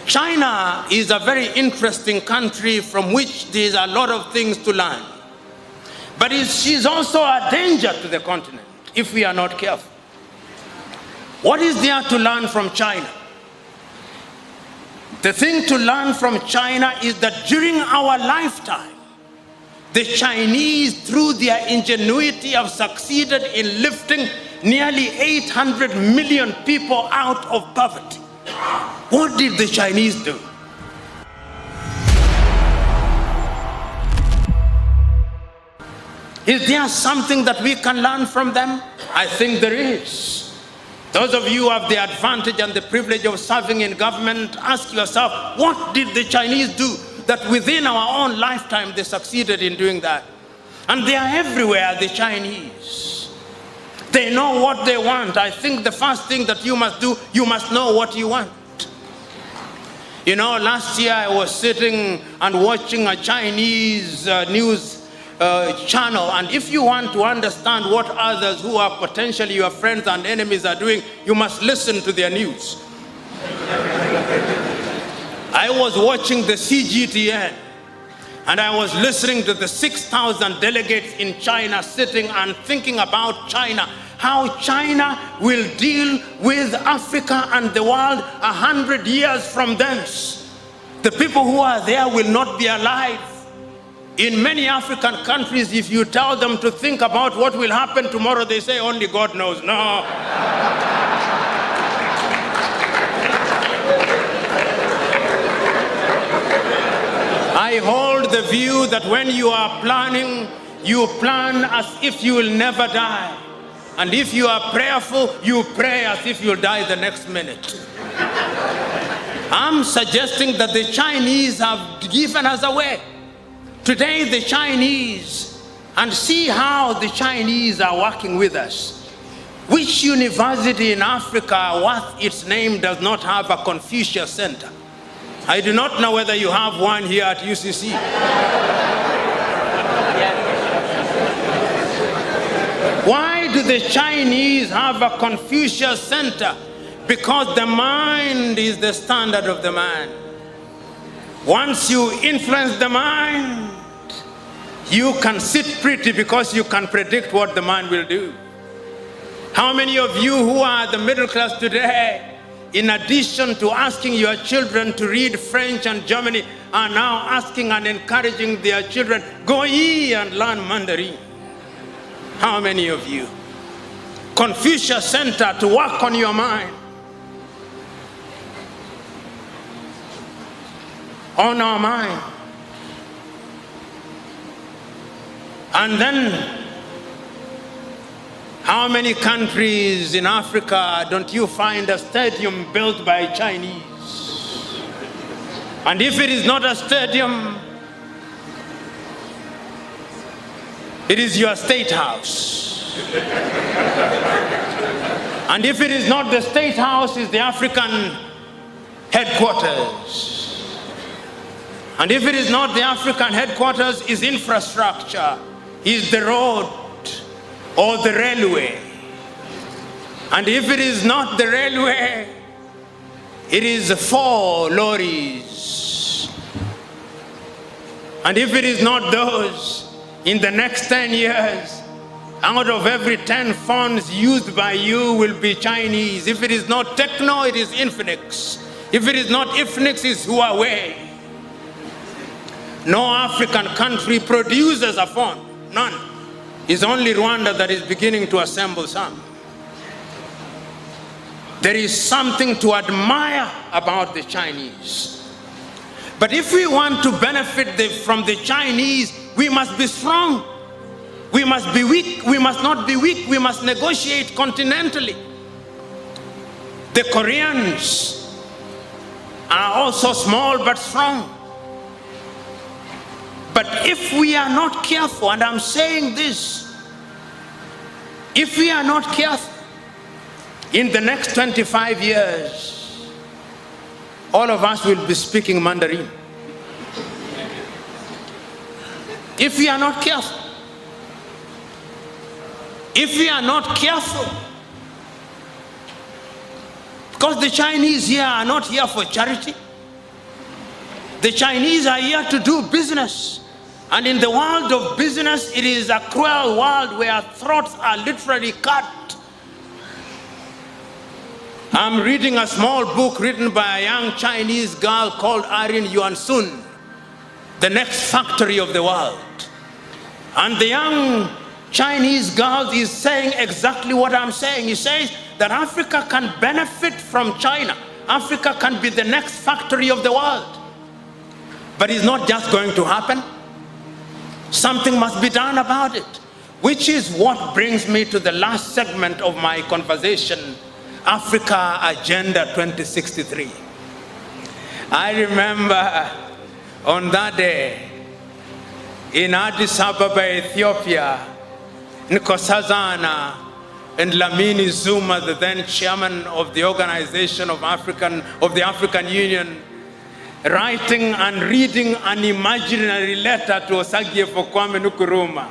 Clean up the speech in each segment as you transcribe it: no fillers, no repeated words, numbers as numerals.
China is a very interesting country from which there is a lot of things to learn. But she's also a danger to the continent if we are not careful. What is there to learn from China? The thing to learn from China is that during our lifetime, the Chinese, through their ingenuity, have succeeded in lifting nearly 800 million people out of poverty. What did the Chinese do? Is there something that we can learn from them? I think there is. Those of you who have the advantage and the privilege of serving in government, ask yourself, what did the Chinese do that within our own lifetime they succeeded in doing that? And they are everywhere, the Chinese. They know what they want. I think the first thing that you must do, you must know what you want. You know, last year I was sitting and watching a Chinese news channel, and if you want to understand what others who are potentially your friends and enemies are doing, you must listen to their news. I was watching the CGTN, and I was listening to the 6,000 delegates in China sitting and thinking about China, how China will deal with Africa and the world 100 years from thence. The people who are there will not be alive. In many African countries, if you tell them to think about what will happen tomorrow, they say only God knows. No. I hold the view that when you are planning, you plan as if you will never die. And if you are prayerful, you pray as if you'll die the next minute. I'm suggesting that the Chinese have given us away. Today, the Chinese, and see how the Chinese are working with us. Which university in Africa worth its name does not have a Confucius Center? I do not know whether you have one here at UCC. Why do the Chinese have a Confucius Center? Because the mind is the standard of the man. Once you influence the mind, you can sit pretty because you can predict what the man will do. How many of you who are the middle class today, in addition to asking your children to read French and German, are now asking and encouraging their children, go ye and learn Mandarin? How many of you? Confucius Center to work on your mind. On our mind. And then, how many countries in Africa don't you find a stadium built by Chinese? And if it is not a stadium, it is your state house. And if it is not the state house, it's the African headquarters. And if it is not the African headquarters, is infrastructure, is the road or the railway. And if it is not the railway, it is 4 lorries. And if it is not those, in the next 10 years, out of every 10 phones used by you will be Chinese. If it is not Techno, it is Infinix. If it is not Infinix, it's Huawei. No African country produces a phone. None. It's only Rwanda that is beginning to assemble some. There is something to admire about the Chinese. But if we want to benefit from the Chinese, we must be strong. We must be weak. We must not be weak. We must negotiate continentally. The Koreans are also small but strong. But if we are not careful, and I'm saying this, if we are not careful, in the next 25 years, all of us will be speaking Mandarin. If we are not careful. If we are not careful. Because the Chinese here are not here for charity. The Chinese are here to do business. And in the world of business, it is a cruel world where throats are literally cut. I'm reading a small book written by a young Chinese girl called Irene Yuan-sun, The Next Factory of the World. And the young Chinese girl is saying exactly what I'm saying. He says that Africa can benefit from China. Africa can be the next factory of the world. But it's not just going to happen. Something must be done about it, which is what brings me to the last segment of my conversation, Africa Agenda 2063. I remember on that day in Addis Ababa, Ethiopia, Nkosazana and Lamini Zuma, the then chairman of the Organization of the African Union, writing and reading an imaginary letter to Osagyefo Kwame Nkrumah.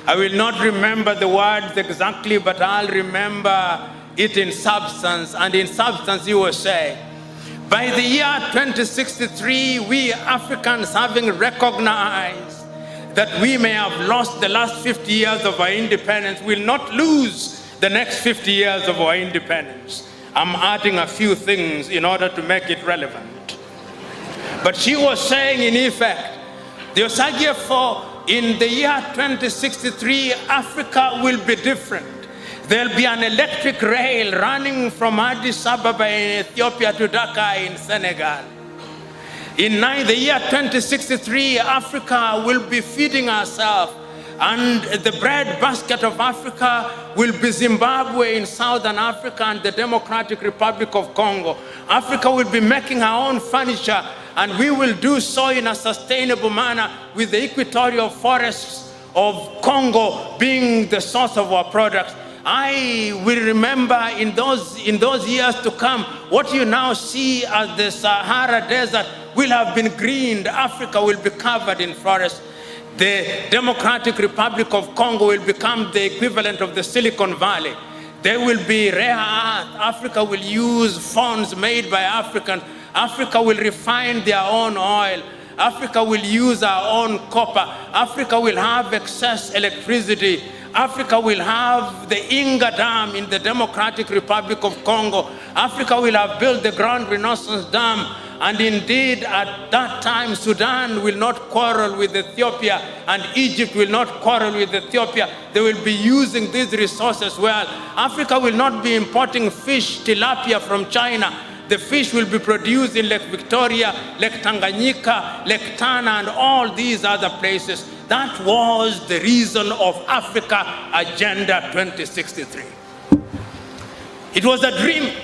I will not remember the words exactly, but I'll remember it in substance. And in substance, he was saying, by the year 2063, we Africans, having recognized that we may have lost the last 50 years of our independence, will not lose the next 50 years of our independence. I'm adding a few things in order to make it relevant. But she was saying, in effect, the Osagyefo, in the year 2063, Africa will be different. There'll be an electric rail running from Addis Ababa in Ethiopia to Dakar in Senegal. In the year 2063, Africa will be feeding herself, and the bread basket of Africa will be Zimbabwe in Southern Africa and the Democratic Republic of Congo. Africa will be making her own furniture, and we will do so in a sustainable manner, with the equatorial forests of Congo being the source of our products. I will remember in those years to come, what you now see as the Sahara Desert will have been greened. Africa will be covered in forests. The Democratic Republic of Congo will become the equivalent of the Silicon Valley. There will be rare earth. Africa will use funds made by Africans. Africa will refine their own oil. Africa will use our own copper. Africa will have excess electricity. Africa will have the Inga Dam in the Democratic Republic of Congo. Africa will have built the Grand Renaissance Dam. And indeed, at that time, Sudan will not quarrel with Ethiopia, and Egypt will not quarrel with Ethiopia. They will be using these resources well. Africa will not be importing fish, tilapia, from China. The fish will be produced in Lake Victoria, Lake Tanganyika, Lake Tana, and all these other places. That was the reason of Africa Agenda 2063. It was a dream.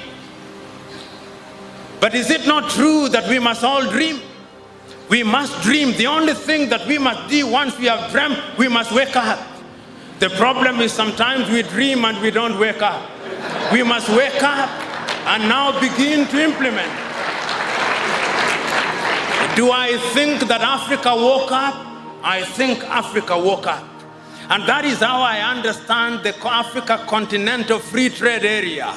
But is it not true that we must all dream? We must dream. The only thing that we must do once we have dreamt, we must wake up. The problem is sometimes we dream and we don't wake up. We must wake up and now begin to implement. Do I think that Africa woke up? I think Africa woke up. And that is how I understand the Africa Continental Free Trade Area.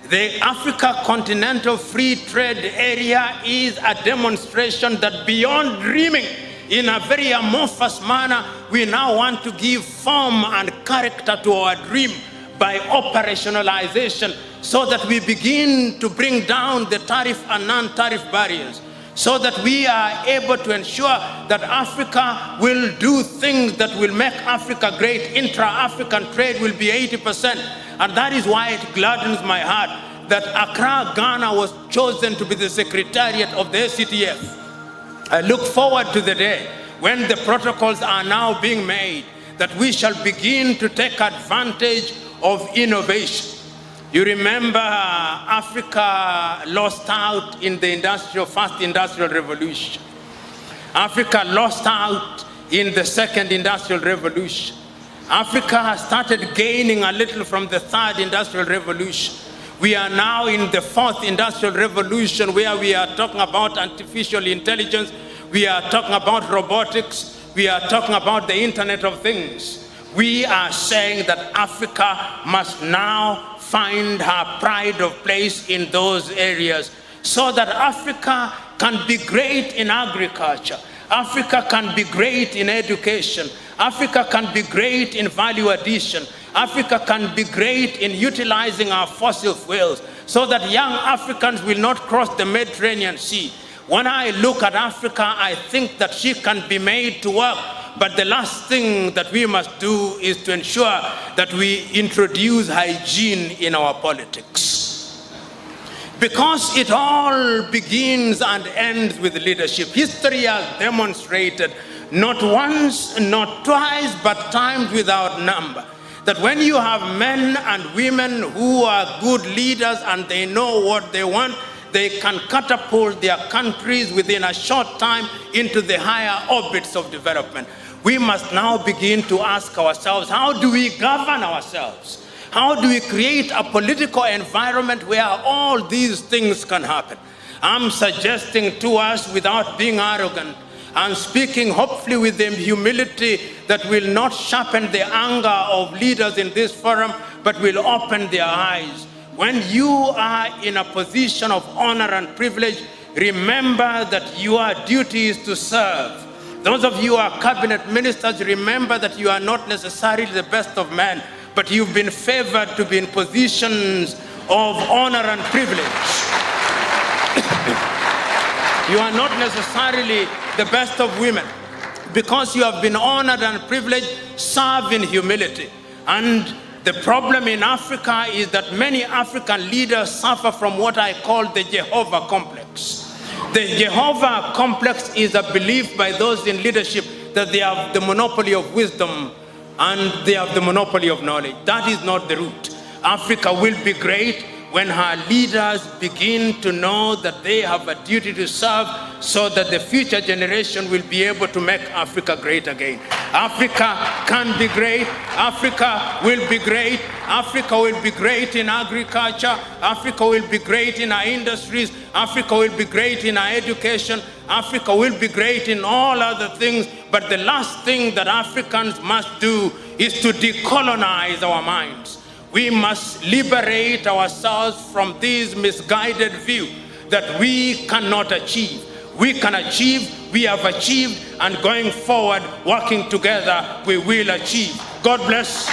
The Africa Continental Free Trade Area is a demonstration that beyond dreaming in a very amorphous manner, we now want to give form and character to our dream by operationalization, so that we begin to bring down the tariff and non-tariff barriers, so that we are able to ensure that Africa will do things that will make Africa great. Intra-African trade will be 80%. And that is why it gladdens my heart that Accra, Ghana was chosen to be the secretariat of the ACTF. I look forward to the day when the protocols are now being made, that we shall begin to take advantage of innovation. You remember Africa lost out in the first industrial revolution. Africa lost out in the second industrial revolution. Africa has started gaining a little from the third industrial revolution. We are now in the fourth industrial revolution, where we are talking about artificial intelligence, we are talking about robotics, we are talking about the Internet of Things. We are saying that Africa must now find her pride of place in those areas, so that Africa can be great in agriculture. Africa can be great in education. Africa can be great in value addition. Africa can be great in utilizing our fossil fuels so that young Africans will not cross the Mediterranean Sea. When I look at Africa, I think that she can be made to work. But the last thing that we must do is to ensure that we introduce hygiene in our politics. Because it all begins and ends with leadership. History has demonstrated, not once, not twice, but times without number, that when you have men and women who are good leaders and they know what they want, they can catapult their countries within a short time into the higher orbits of development. We must now begin to ask ourselves, how do we govern ourselves? How do we create a political environment where all these things can happen? I'm suggesting to us, without being arrogant, and speaking hopefully with the humility that will not sharpen the anger of leaders in this forum, but will open their eyes. When you are in a position of honor and privilege, remember that your duty is to serve. Those of you who are cabinet ministers, remember that you are not necessarily the best of men, but you've been favored to be in positions of honor and privilege. You are not necessarily the best of women. Because you have been honored and privileged, serve in humility. And the problem in Africa is that many African leaders suffer from what I call the Jehovah complex. The Jehovah complex is a belief by those in leadership that they have the monopoly of wisdom and they have the monopoly of knowledge. That is not the route. Africa will be great when her leaders begin to know that they have a duty to serve so that the future generation will be able to make Africa great again. Africa can be great. Africa will be great. Africa will be great in agriculture. Africa will be great in our industries. Africa will be great in our education. Africa will be great in all other things. But the last thing that Africans must do is to decolonize our minds. We must liberate ourselves from this misguided view that we cannot achieve. We can achieve, we have achieved, and going forward, working together, we will achieve. God bless.